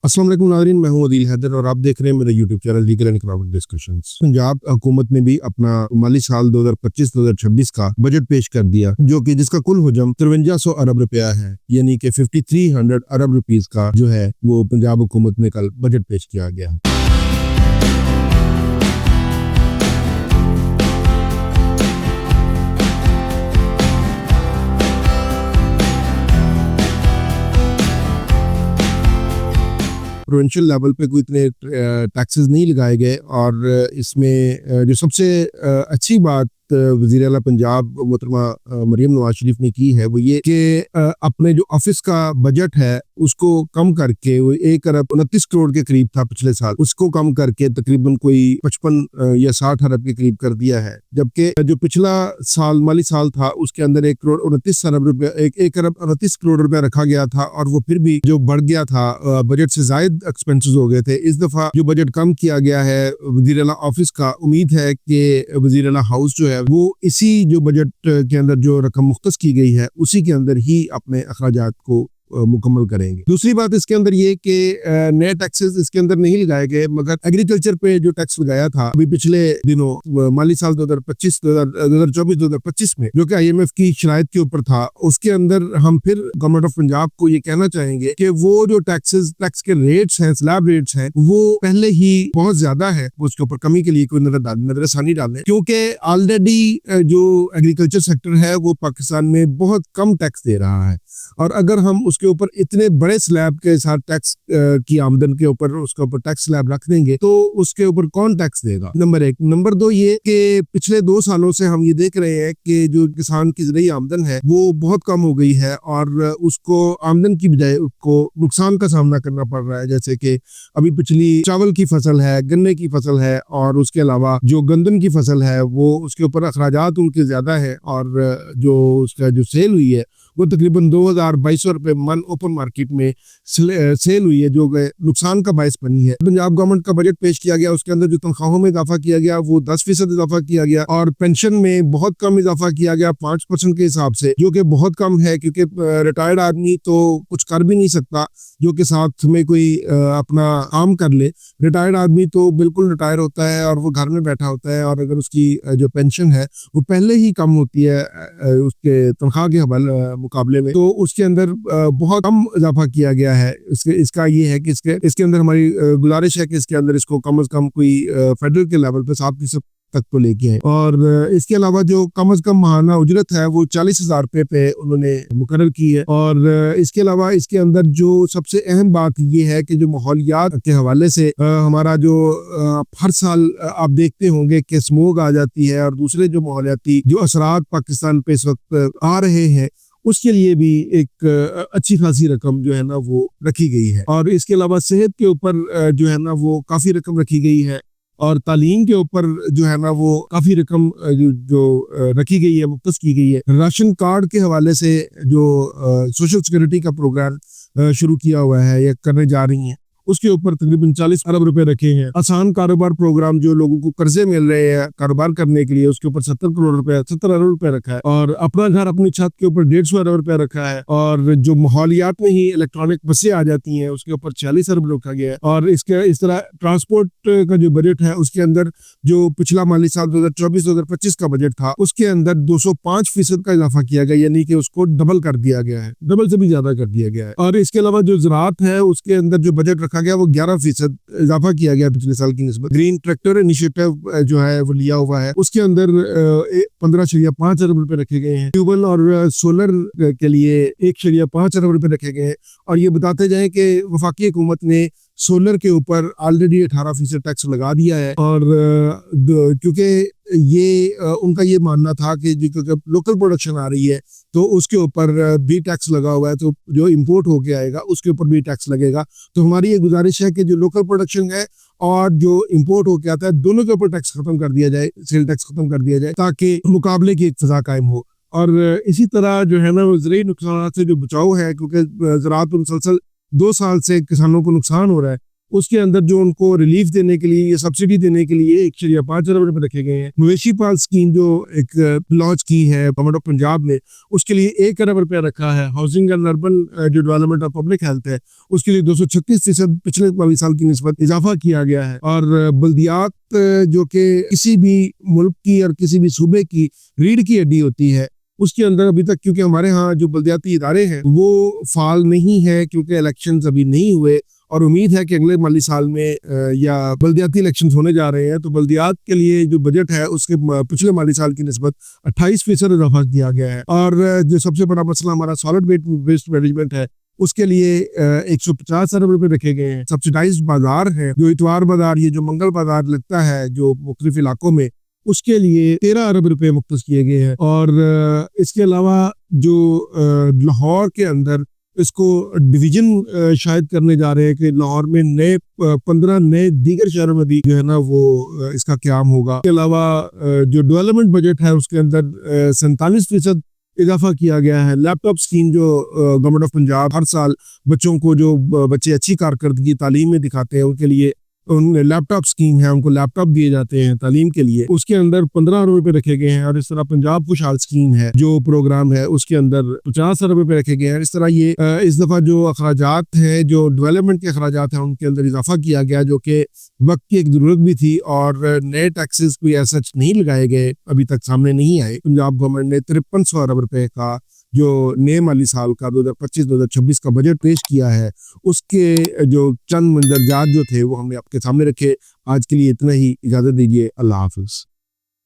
अस्सलाम वालेकुम नाज़रीन, मैं हूं अदील हैदर और आप देख रहे हैं मेरा YouTube channel legal and economic discussions. Punjab हुकूमत ने भी अपना माली साल 2025-2026 का बजट पेश कर दिया, जो कि जिसका कुल हुजम 5300 अरब रुपया है, यानी कि 5300 अरब रुपीस का जो है वो पंजाब हुकूमत ने कल बजट पेश किया गया। प्रोविंशियल लेवल पे कोई इतने टैक्सेस नहीं लगाए गए और इसमें जो सबसे अच्छी बात वज़ीर आला पंजाब मोहतरमा मरियम नवाज शरीफ ने की है वो ये कि अपने जो ऑफिस का बजट है उसको कम करके, वो 1 अरब 29 करोड़ के करीब था पिछले साल, उसको कम करके तकरीबन कोई 55 या 60 अरब के करीब कर दिया है। जबकि जो पिछला साल माली साल था उसके अंदर 1 करोड़ 29 अरब रुपया 1 अरब 29 करोड़ रुपया रखा गया था और वो फिर भी जो बढ़ गया था, बजट से जायद एक्सपेंसेस हो गए थे। इस दफा जो बजट कम किया गया है वज़ीर आला ऑफिस का, उम्मीद है कि वज़ीर आला हाउस जो है वो इसी जो बजट के अंदर जो रकम मुख्तस की गई है उसी के अंदर ही अपने अखराजात को मुकम्मल करेंगे। दूसरी बात इसके अंदर ये कि नए टैक्सेस इसके अंदर नहीं लगाए गए, मगर एग्रीकल्चर पे जो टैक्स लगाया था अभी पिछले दिनों माली साल 2024-2025 में, जो कि IMF की शराइत के ऊपर था, उसके अंदर हम फिर गवर्नमेंट ऑफ पंजाब को ये कहना चाहेंगे कि वो जो टैक्स के रेट्स हैं, स्लैब रेट्स हैं, वो पहले ही बहुत ज्यादा है, उसके ऊपर कमी के लिए कोई नजरसानी डालें, क्योंकि ऑलरेडी जो एग्रीकल्चर सेक्टर है वो पाकिस्तान में बहुत कम टैक्स दे रहा है और अगर हम उसके ऊपर इतने बड़े स्लैब के साथ टैक्स की आमदन के ऊपर उसके ऊपर टैक्स स्लैब रख देंगे तो उसके ऊपर कौन टैक्स देगा, नंबर 1। नंबर 2 ये कि पिछले 2 सालों से हम ये देख रहे हैं कि जो किसान की ज़रूरी आमदन है वो बहुत कम हो गई है और उसको आमदन की बजाय उसको नुकसान का सामना करना पड़ रहा है। जैसे कि अभी पिछली चावल की फसल है, गन्ने की फसल है और उसके अलावा जो गंदम की फसल है वो उसके ऊपर अखराजात उनके ज्यादा है और जो उसका जो सेल हुई है वो तकरीबन 2200 रुपये मन ओपन मार्केट में सेल हुई है, जो नुकसान का बायस बनी है। पंजाब गवर्नमेंट का बजट पेश किया गया, उसके अंदर जो तनख्वाहों में इजाफा किया गया वो 10% इजाफा किया गया और पेंशन में बहुत कम इजाफा किया गया 5% के हिसाब से, जो कि बहुत कम है क्योंकि रिटायर्ड आदमी तो कुछ कर भी नहीं सकता जो कि साथ में कोई अपना काम कर ले। रिटायर्ड आदमी तो बिल्कुल रिटायर होता है और वो घर में बैठा होता है और अगर उसकी जो पेंशन है वो पहले ही कम होती है उसके तनख्वाह के मुकाबले में, तो उसके अंदर बहुत कम इजाफा किया गया है। इसका ये है कि इसके अंदर हमारी गुजारिश है कि इसके अंदर इसको कम से कम कोई फेडरल के लेवल पे 7% तक तो लेके आए और इसके अलावा जो कम से कम माहाना उजरत है वो 40,000 रुपये पे उन्होंने मुकर्रर की है। और इसके अलावा इसके अंदर जो सबसे अहम बात ये है कि जो माहौलियात के हवाले से हमारा जो हर साल आप देखते होंगे कि स्मोक आ जाती है और दूसरे जो माहौलियाती जो असरात पाकिस्तान पे इस वक्त आ रहे हैं उसके लिए भी एक अच्छी खासी रकम जो है ना वो रखी गई है। और इसके अलावा सेहत के ऊपर जो है ना वो काफ़ी रकम रखी गई है और तालीम के ऊपर जो है ना वो काफ़ी रकम जो रखी गई है, मुख्तस की गई है। राशन कार्ड के हवाले से जो सोशल सिक्योरिटी का प्रोग्राम शुरू किया हुआ है या करने जा रही हैं उसके ऊपर तकरीबन 40 अरब रुपए रखे हैं। आसान कारोबार प्रोग्राम जो लोगों को कर्जे मिल रहे हैं कारोबार करने के लिए उसके ऊपर 70 अरब रुपए रखा है और अपना घर अपनी छत के ऊपर 150 अरब रुपया रखा है और जो माहौलियात में ही इलेक्ट्रॉनिक बसें आ जाती हैं उसके ऊपर 40 अरब रखा गया है। और इस तरह ट्रांसपोर्ट का जो बजट है उसके अंदर जो पिछला माली साल 2024-2025 का बजट था उसके अंदर 205% का इजाफा किया गया, यानी कि उसको डबल कर दिया गया है, डबल से भी ज्यादा कर दिया गया है। और इसके अलावा जो ज़राअत है उसके अंदर जो बजट रखा गया वो 11% इजाफा किया गया पिछले साल की निस्बत। ग्रीन ट्रैक्टर इनिशिएटिव जो है वो लिया हुआ है, उसके अंदर 15.5 अरब रुपए रखे गए हैं। ट्यूबवेल और सोलर के लिए 1.5 अरब रुपए रखे गए हैं। और ये बताते जाएं कि वफाकी हुकूमत ने सोलर के ऊपर ऑलरेडी 18% टैक्स लगा दिया है और क्योंकि ये उनका ये मानना था कि क्योंकि लोकल प्रोडक्शन आ रही है तो उसके ऊपर भी टैक्स लगा हुआ है, तो जो इंपोर्ट होके आएगा उसके ऊपर भी टैक्स लगेगा। तो हमारी ये गुजारिश है कि जो लोकल प्रोडक्शन है और जो इंपोर्ट होके आता है दोनों के ऊपर टैक्स खत्म कर दिया जाए, सेल टैक्स खत्म कर दिया जाए ताकि मुकाबले की एक फजा कायम हो। और इसी तरह जो है ना वो ज़रूरी नुकसान से जो बचाव है, क्योंकि ज़राअत मुसलसल 2 साल से किसानों को नुकसान हो रहा है, उसके अंदर जो उनको रिलीफ देने के लिए या सब्सिडी देने के लिए 1.5 अरब रुपए रखे गए हैं। मवेशी पाल स्कीम जो एक लॉन्च की है गवर्नमेंट ऑफ पंजाब ने, उसके लिए 1 अरब रुपया रखा है। हाउसिंग एंड अर्बन जो डेवलपमेंट ऑफ पब्लिक हेल्थ है, उसके लिए 236% पिछले 22 साल की निस्बत इजाफा किया गया है। और बल्दियात जो कि किसी भी मुल्क की और किसी भी सूबे की रीढ़ की हड्डी होती है, उसके अंदर अभी तक, क्योंकि हमारे यहाँ जो बल्दियाती इदारे हैं वो फाल नहीं है, क्योंकि इलेक्शंस अभी नहीं हुए और उम्मीद है कि अगले माली साल में या बल्दियाती इलेक्शंस होने जा रहे हैं, तो बल्दियात के लिए जो बजट है उसके पिछले माली साल की निस्बत 28% इजाफा किया गया है। और जो सबसे बड़ा मसला हमारा सॉलिड वेस्ट मैनेजमेंट है, उसके लिए 150 अरब रुपए रखे गए हैं। सब्सिडाइज्ड बाजार है, जो इतवार बाजार, ये जो मंगल बाजार लगता है जो मुख्तलिफ इलाकों में, उसके लिए 13 अरब रुपए मुख्तस किए गए हैं। और इसके अलावा जो लाहौर के अंदर इसको डिवीजन शायद करने जा रहे हैं कि लाहौर में नए 15 नए दीगर शहरों में भी जो है ना वो इसका क़याम होगा। इसके अलावा जो डेवलपमेंट बजट है उसके अंदर 47% इजाफा किया गया है। लैपटॉप स्कीम जो गवर्नमेंट ऑफ पंजाब हर साल बच्चों को, जो बच्चे अच्छी कारकर्दगी तालीम में दिखाते हैं, उनके लिए उन लैपटॉप स्कीम है, उनको लैपटॉप दिए जाते हैं तालीम के लिए, उसके अंदर 15 अरब रुपए रखे गए हैं। और इस तरह पंजाब खुशहाल स्कीम है जो प्रोग्राम है, उसके अंदर 50 अरब रुपए रखे गए हैं। इस तरह ये इस दफा जो अखराजात हैं, जो डेवलपमेंट के अखराजात हैं, उनके अंदर इजाफा किया गया, जो कि वक्त की एक जरूरत भी थी। और नए टैक्सेस कोई ऐसा नहीं लगाए गए, अभी तक सामने नहीं आए। पंजाब गवर्नमेंट ने 5300 अरब रुपए का जो नए माली साल का 2025-2026 का बजट पेश किया है, उसके जो चंद मंजरजात जो थे वो हमने आपके सामने रखे। आज के लिए इतना ही, इजाजत दीजिए, अल्लाह हाफिज।